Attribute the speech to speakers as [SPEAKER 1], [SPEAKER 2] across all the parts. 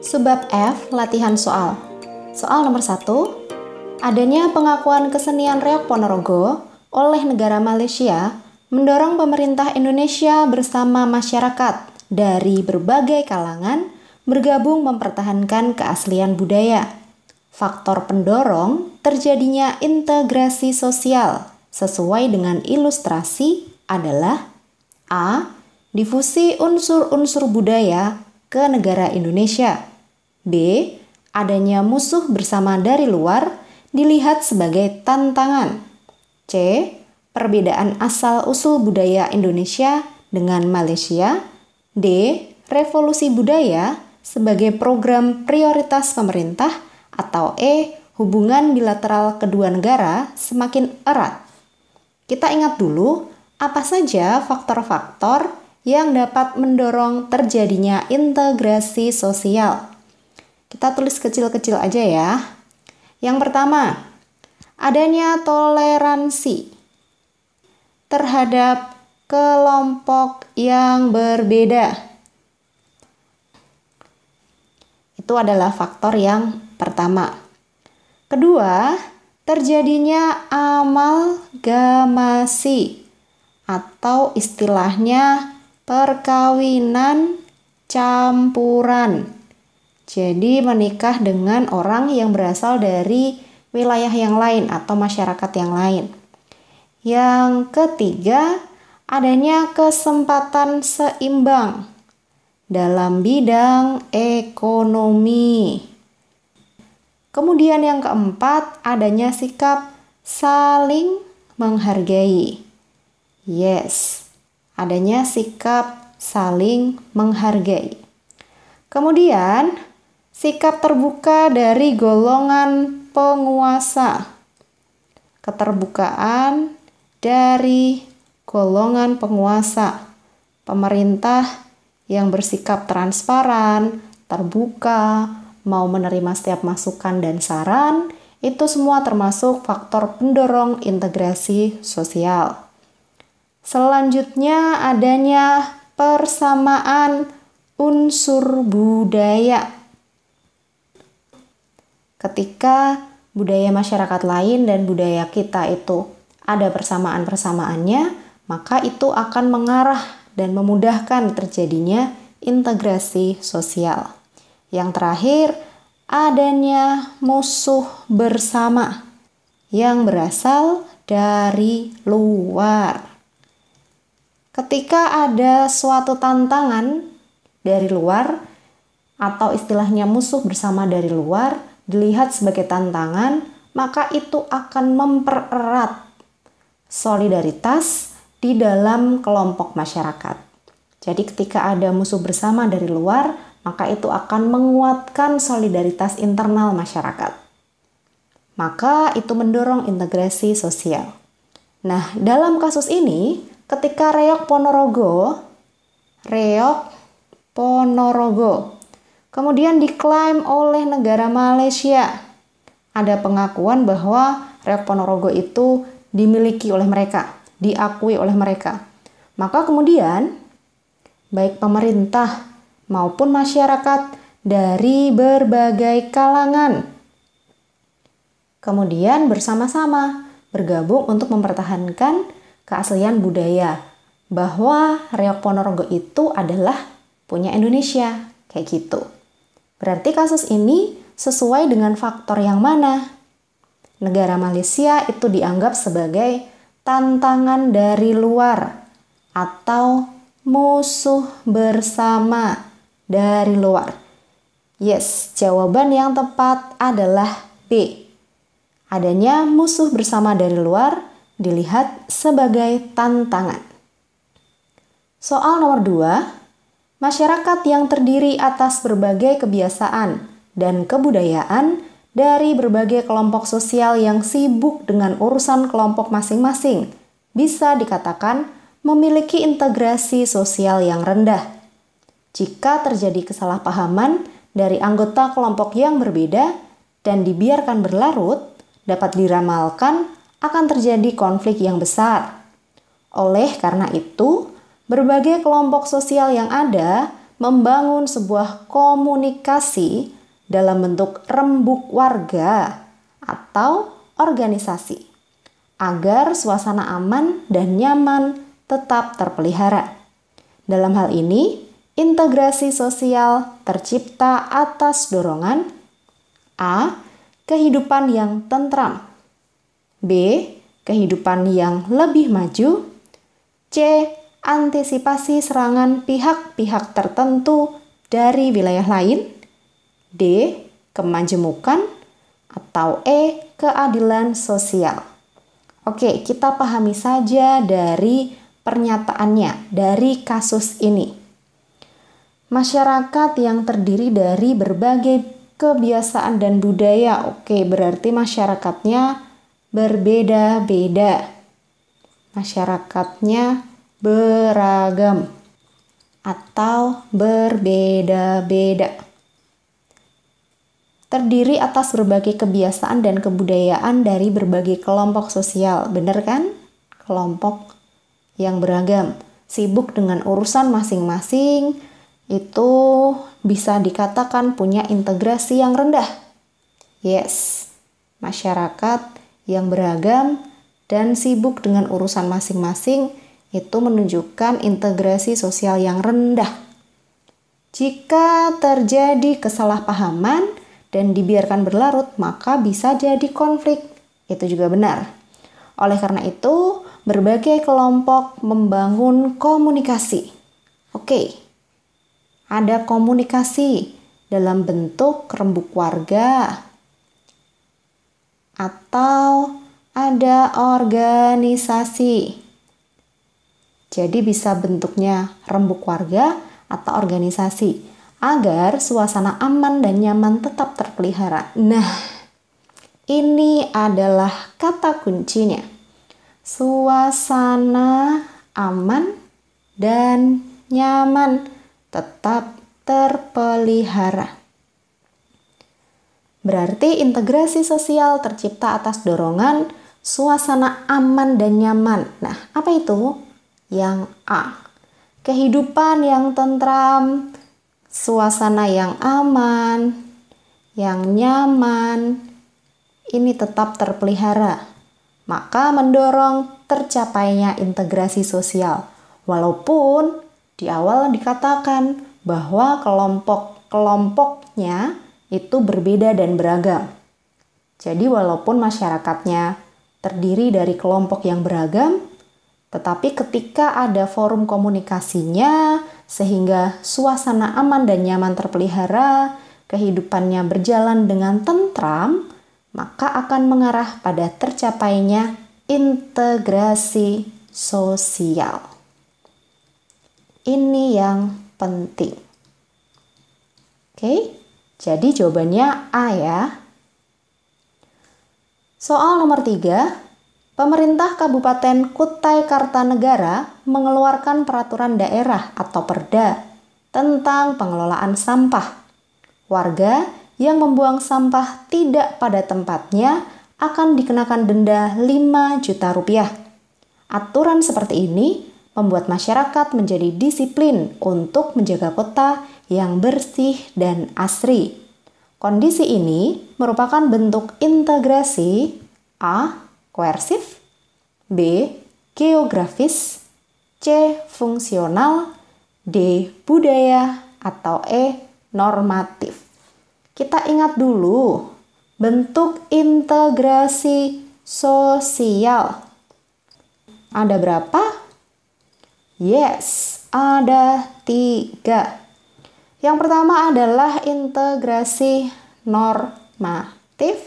[SPEAKER 1] Subbab F, latihan soal. Soal nomor 1. Adanya pengakuan kesenian Reog Ponorogo oleh negara Malaysia mendorong pemerintah Indonesia bersama masyarakat dari berbagai kalangan bergabung mempertahankan keaslian budaya. Faktor pendorong terjadinya integrasi sosial sesuai dengan ilustrasi adalah A. Difusi unsur-unsur budaya ke negara Indonesia. B. Adanya musuh bersama dari luar dilihat sebagai tantangan. C. Perbedaan asal-usul budaya Indonesia dengan Malaysia. D. Revolusi budaya sebagai program prioritas pemerintah. Atau E. Hubungan bilateral kedua negara semakin erat. Kita ingat dulu apa saja faktor-faktor yang dapat mendorong terjadinya integrasi sosial. Kita tulis kecil-kecil aja ya. Yang pertama, adanya toleransi terhadap kelompok yang berbeda. Itu adalah faktor yang pertama. Kedua, terjadinya amalgamasi atau istilahnya perkawinan campuran. Jadi menikah dengan orang yang berasal dari wilayah yang lain atau masyarakat yang lain. Yang ketiga, adanya kesempatan seimbang dalam bidang ekonomi. Kemudian yang keempat, adanya sikap saling menghargai. Yes, adanya sikap saling menghargai. Kemudian, sikap terbuka dari golongan penguasa. Keterbukaan dari golongan penguasa. Pemerintah yang bersikap transparan, terbuka, mau menerima setiap masukan dan saran, itu semua termasuk faktor pendorong integrasi sosial. Selanjutnya adanya persamaan unsur budaya. Ketika budaya masyarakat lain dan budaya kita itu ada persamaan-persamaannya, maka itu akan mengarah dan memudahkan terjadinya integrasi sosial. Yang terakhir, adanya musuh bersama yang berasal dari luar. Ketika ada suatu tantangan dari luar atau istilahnya musuh bersama dari luar dilihat sebagai tantangan, maka itu akan mempererat solidaritas di dalam kelompok masyarakat. Jadi ketika ada musuh bersama dari luar, maka itu akan menguatkan solidaritas internal masyarakat. Maka itu mendorong integrasi sosial. Nah, dalam kasus ini, ketika Reog Ponorogo kemudian diklaim oleh negara Malaysia, ada pengakuan bahwa Reog Ponorogo itu dimiliki oleh mereka, diakui oleh mereka. Maka kemudian baik pemerintah maupun masyarakat dari berbagai kalangan kemudian bersama-sama bergabung untuk mempertahankan keaslian budaya, bahwa Reog Ponorogo itu adalah punya Indonesia, kayak gitu. Berarti kasus ini sesuai dengan faktor yang mana? Negara Malaysia itu dianggap sebagai tantangan dari luar atau musuh bersama dari luar. Yes, jawaban yang tepat adalah B. Adanya musuh bersama dari luar dilihat sebagai tantangan. Soal nomor 2, masyarakat yang terdiri atas berbagai kebiasaan dan kebudayaan dari berbagai kelompok sosial yang sibuk dengan urusan kelompok masing-masing bisa dikatakan memiliki integrasi sosial yang rendah. Jika terjadi kesalahpahaman dari anggota kelompok yang berbeda dan dibiarkan berlarut, dapat diramalkan akan terjadi konflik yang besar. Oleh karena itu, berbagai kelompok sosial yang ada membangun sebuah komunikasi dalam bentuk rembuk warga atau organisasi agar suasana aman dan nyaman tetap terpelihara. Dalam hal ini, integrasi sosial tercipta atas dorongan A. Kehidupan yang tentram, B. Kehidupan yang lebih maju, C. Antisipasi serangan pihak-pihak tertentu dari wilayah lain, D. Kemajemukan, atau E. Keadilan sosial. Oke, kita pahami saja dari pernyataannya, dari kasus ini. Masyarakat yang terdiri dari berbagai kebiasaan dan budaya, oke, berarti masyarakatnya berbeda-beda. Masyarakatnya beragam atau berbeda-beda. Terdiri atas berbagai kebiasaan dan kebudayaan dari berbagai kelompok sosial. Benar kan? Kelompok yang beragam. Sibuk dengan urusan masing-masing, itu bisa dikatakan punya integrasi yang rendah. Yes, masyarakat yang beragam dan sibuk dengan urusan masing-masing itu menunjukkan integrasi sosial yang rendah. Jika terjadi kesalahpahaman dan dibiarkan berlarut, maka bisa jadi konflik. Itu juga benar. Oleh karena itu, berbagai kelompok membangun komunikasi. Oke, ada komunikasi dalam bentuk rembuk warga atau ada organisasi. Jadi bisa bentuknya rembuk warga atau organisasi agar suasana aman dan nyaman tetap terpelihara. Nah, ini adalah kata kuncinya. Suasana aman dan nyaman tetap terpelihara. Berarti integrasi sosial tercipta atas dorongan suasana aman dan nyaman. Nah, apa itu? Yang A. Kehidupan yang tentram, suasana yang aman, yang nyaman, ini tetap terpelihara. Maka mendorong tercapainya integrasi sosial. Walaupun di awal dikatakan bahwa kelompok-kelompoknya itu berbeda dan beragam. Jadi walaupun masyarakatnya terdiri dari kelompok yang beragam, tetapi ketika ada forum komunikasinya sehingga suasana aman dan nyaman terpelihara, kehidupannya berjalan dengan tentram, maka akan mengarah pada tercapainya integrasi sosial. Ini yang penting. Oke, jadi jawabannya A ya. Soal nomor 3. Pemerintah Kabupaten Kutai Kartanegara mengeluarkan peraturan daerah atau Perda tentang pengelolaan sampah. Warga yang membuang sampah tidak pada tempatnya akan dikenakan denda 5 juta rupiah. Aturan seperti ini membuat masyarakat menjadi disiplin untuk menjaga kota yang bersih dan asri. Kondisi ini merupakan bentuk integrasi A. Koersif, B. Geografis, C. Fungsional, D. Budaya, atau E. Normatif. Kita ingat dulu bentuk integrasi sosial. Ada berapa? Yes, ada 3. Yang pertama adalah integrasi normatif,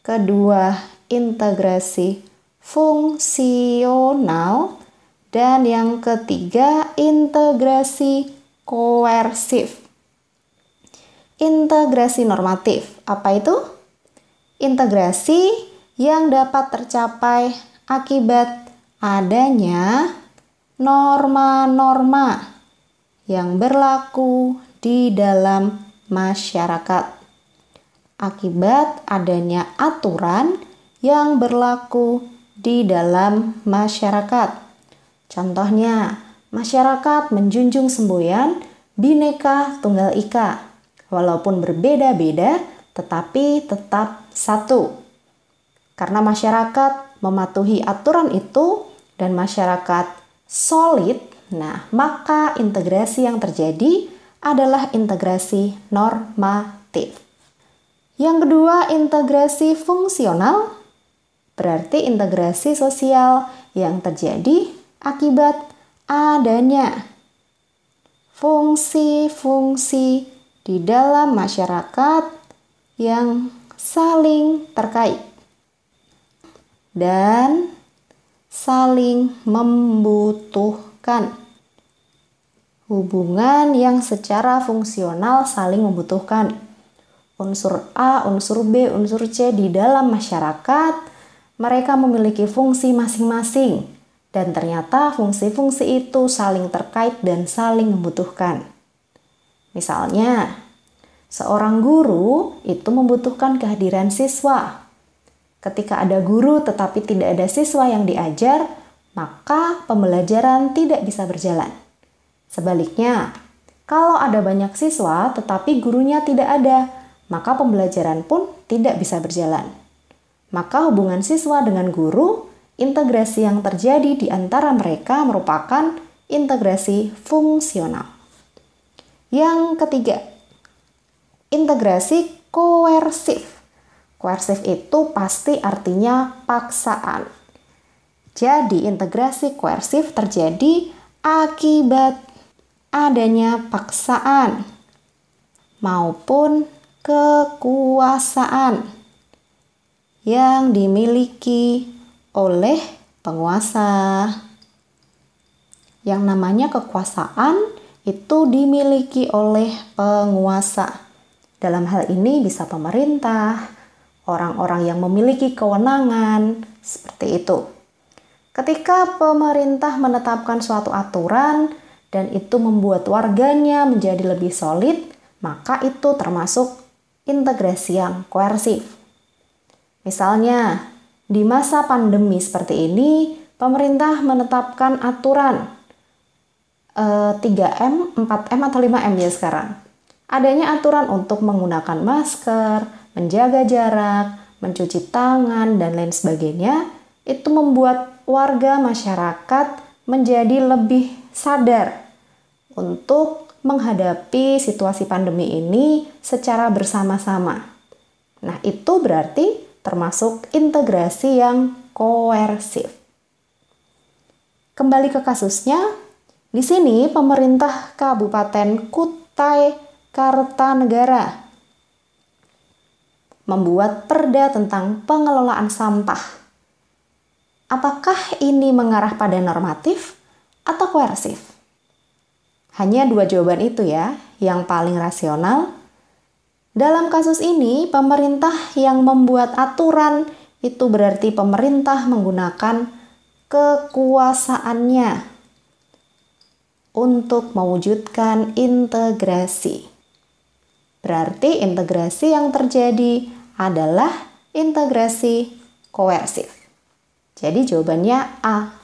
[SPEAKER 1] kedua integrasi fungsional, dan yang ketiga integrasi koersif. Integrasi normatif, apa itu? Integrasi yang dapat tercapai akibat adanya norma-norma yang berlaku di dalam masyarakat. Akibat adanya aturan yang berlaku di dalam masyarakat. Contohnya, masyarakat menjunjung semboyan Bhinneka Tunggal Ika. Walaupun berbeda-beda, tetapi tetap satu. Karena masyarakat mematuhi aturan itu dan masyarakat solid, nah maka integrasi yang terjadi adalah integrasi normatif. Yang kedua, integrasi fungsional, berarti integrasi sosial yang terjadi akibat adanya fungsi-fungsi di dalam masyarakat yang saling terkait dan saling membutuhkan. Hubungan yang secara fungsional saling membutuhkan. Unsur A, unsur B, unsur C di dalam masyarakat, mereka memiliki fungsi masing-masing. Dan ternyata fungsi-fungsi itu saling terkait dan saling membutuhkan. Misalnya, seorang guru itu membutuhkan kehadiran siswa. Ketika ada guru tetapi tidak ada siswa yang diajar, maka pembelajaran tidak bisa berjalan. Sebaliknya, kalau ada banyak siswa tetapi gurunya tidak ada, maka pembelajaran pun tidak bisa berjalan. Maka hubungan siswa dengan guru, integrasi yang terjadi di antara mereka merupakan integrasi fungsional. Yang ketiga, integrasi koersif. Koersif itu pasti artinya paksaan. Jadi integrasi koersif terjadi akibat adanya paksaan maupun kekuasaan yang dimiliki oleh penguasa. Yang namanya kekuasaan itu dimiliki oleh penguasa. Dalam hal ini bisa pemerintah, orang-orang yang memiliki kewenangan, seperti itu. Ketika pemerintah menetapkan suatu aturan dan itu membuat warganya menjadi lebih solid, maka itu termasuk integrasi yang koersif. Misalnya, di masa pandemi seperti ini, pemerintah menetapkan aturan 3M, 4M, atau 5M ya sekarang. Adanya aturan untuk menggunakan masker, menjaga jarak, mencuci tangan, dan lain sebagainya, itu membuat warga masyarakat menjadi lebih sadar untuk menghadapi situasi pandemi ini secara bersama-sama. Nah, itu berarti termasuk integrasi yang koersif. Kembali ke kasusnya, di sini pemerintah Kabupaten Kutai Kartanegara membuat perda tentang pengelolaan sampah. Apakah ini mengarah pada normatif atau koersif? Hanya dua jawaban itu ya, yang paling rasional. Dalam kasus ini, pemerintah yang membuat aturan itu berarti pemerintah menggunakan kekuasaannya untuk mewujudkan integrasi. Berarti integrasi yang terjadi adalah integrasi koersif. Jadi jawabannya A.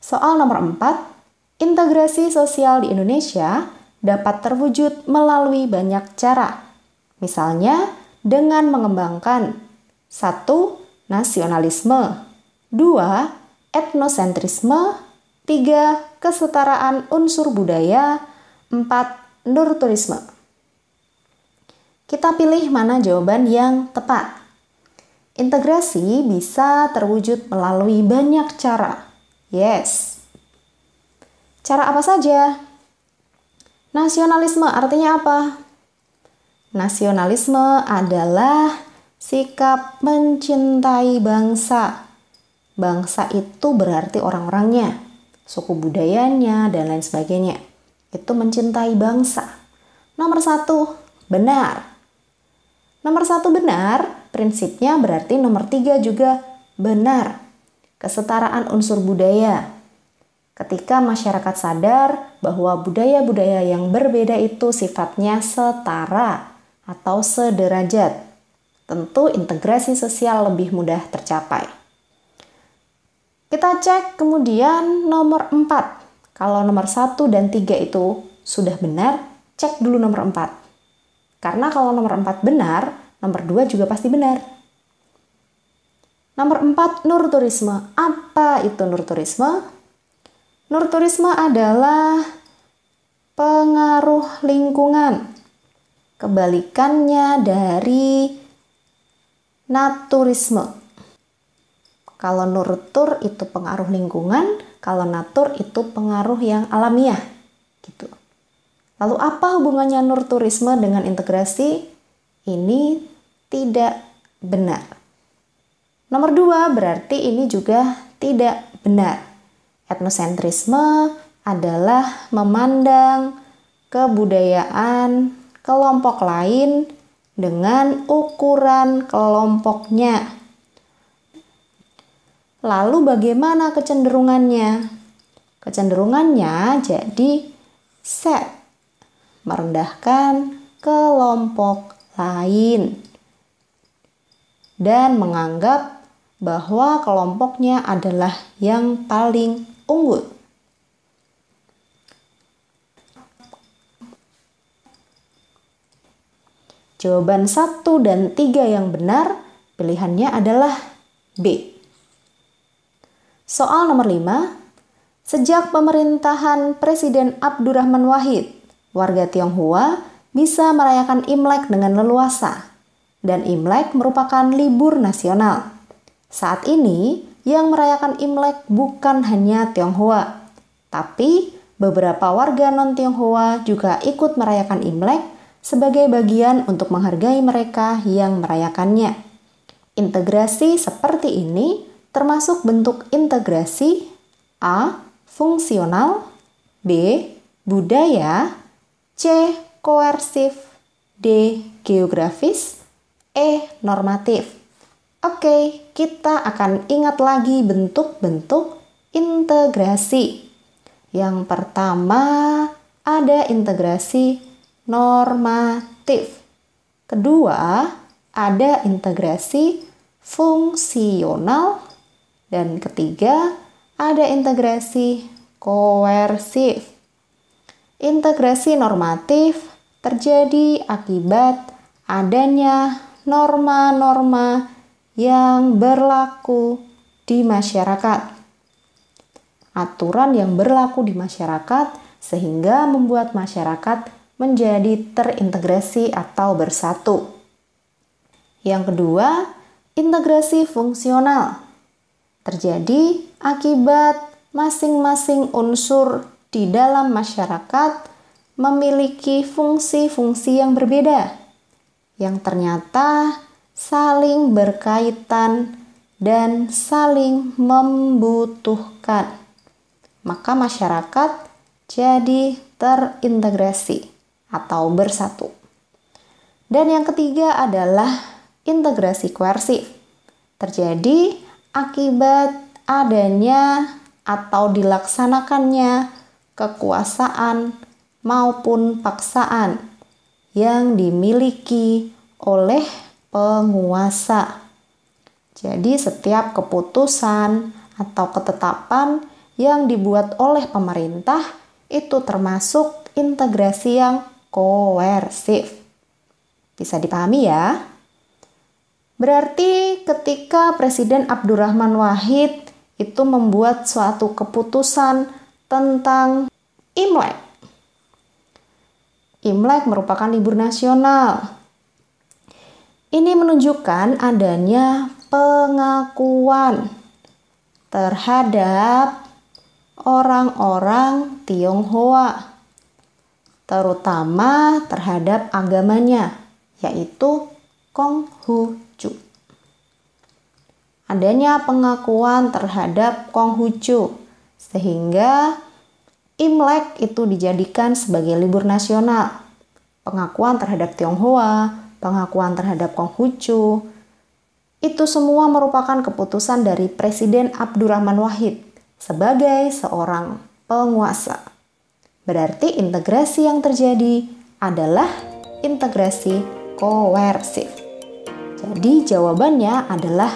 [SPEAKER 1] Soal nomor 4, integrasi sosial di Indonesia dapat terwujud melalui banyak cara. Misalnya dengan mengembangkan 1. Nasionalisme, 2. Etnosentrisme, 3. Kesetaraan unsur budaya, 4. Nurturisme. Kita pilih mana jawaban yang tepat. Integrasi bisa terwujud melalui banyak cara. Yes. Cara apa saja? Nasionalisme artinya apa? Nasionalisme adalah sikap mencintai bangsa. Bangsa itu berarti orang-orangnya, suku budayanya, dan lain sebagainya. Itu mencintai bangsa. Nomor 1, benar. Nomor 1 benar, prinsipnya berarti nomor 3 juga benar. Kesetaraan unsur budaya. Ketika masyarakat sadar bahwa budaya-budaya yang berbeda itu sifatnya setara atau sederajat, tentu integrasi sosial lebih mudah tercapai. Kita cek kemudian nomor 4. Kalau nomor 1 dan 3 itu sudah benar, cek dulu nomor 4. Karena kalau nomor 4 benar, nomor 2 juga pasti benar. Nomor 4, nurturisme. Apa itu nurturisme? Nurturisme adalah pengaruh lingkungan. Kebalikannya dari naturisme. Kalau nurtur itu pengaruh lingkungan, kalau natur itu pengaruh yang alamiah. Gitu. Lalu apa hubungannya nurturisme dengan integrasi? Ini tidak benar. Nomor 2 berarti ini juga tidak benar. Etnosentrisme adalah memandang kebudayaan kelompok lain dengan ukuran kelompoknya. Lalu bagaimana kecenderungannya? Kecenderungannya jadi set, merendahkan kelompok lain dan menganggap bahwa kelompoknya adalah yang paling unggul. Jawaban 1 dan 3 yang benar, pilihannya adalah B. Soal nomor 5. Sejak pemerintahan Presiden Abdurrahman Wahid, warga Tionghoa bisa merayakan Imlek dengan leluasa. Dan Imlek merupakan libur nasional. Saat ini, yang merayakan Imlek bukan hanya Tionghoa, tapi beberapa warga non-Tionghoa juga ikut merayakan Imlek sebagai bagian untuk menghargai mereka yang merayakannya. Integrasi seperti ini termasuk bentuk integrasi A. Fungsional, B. Budaya, C. Koersif, D. Geografis, E. Normatif. Oke, kita akan ingat lagi bentuk-bentuk integrasi. Yang pertama ada integrasi normatif. Kedua ada integrasi fungsional. Dan ketiga, ada integrasi koersif. Integrasi normatif terjadi akibat adanya norma-norma yang berlaku di masyarakat. Aturan yang berlaku di masyarakat sehingga membuat masyarakat menjadi terintegrasi atau bersatu. Yang kedua, integrasi fungsional terjadi akibat masing-masing unsur di dalam masyarakat memiliki fungsi-fungsi yang berbeda, yang ternyata saling berkaitan dan saling membutuhkan. Maka masyarakat jadi terintegrasi atau bersatu. Dan yang ketiga adalah integrasi koersif. Terjadi akibat adanya atau dilaksanakannya kekuasaan maupun paksaan yang dimiliki oleh penguasa. Jadi setiap keputusan atau ketetapan yang dibuat oleh pemerintah itu termasuk integrasi yang koersif. Bisa dipahami ya? Berarti ketika Presiden Abdurrahman Wahid itu membuat suatu keputusan tentang Imlek. Imlek merupakan libur nasional. Ini menunjukkan adanya pengakuan terhadap orang-orang Tionghoa, terutama terhadap agamanya, yaitu Konghucu. Adanya pengakuan terhadap Konghucu, sehingga Imlek itu dijadikan sebagai libur nasional. Pengakuan terhadap Tionghoa, pengakuan terhadap Konghucu, itu semua merupakan keputusan dari Presiden Abdurrahman Wahid sebagai seorang penguasa. Berarti integrasi yang terjadi adalah integrasi koersif. Jadi jawabannya adalah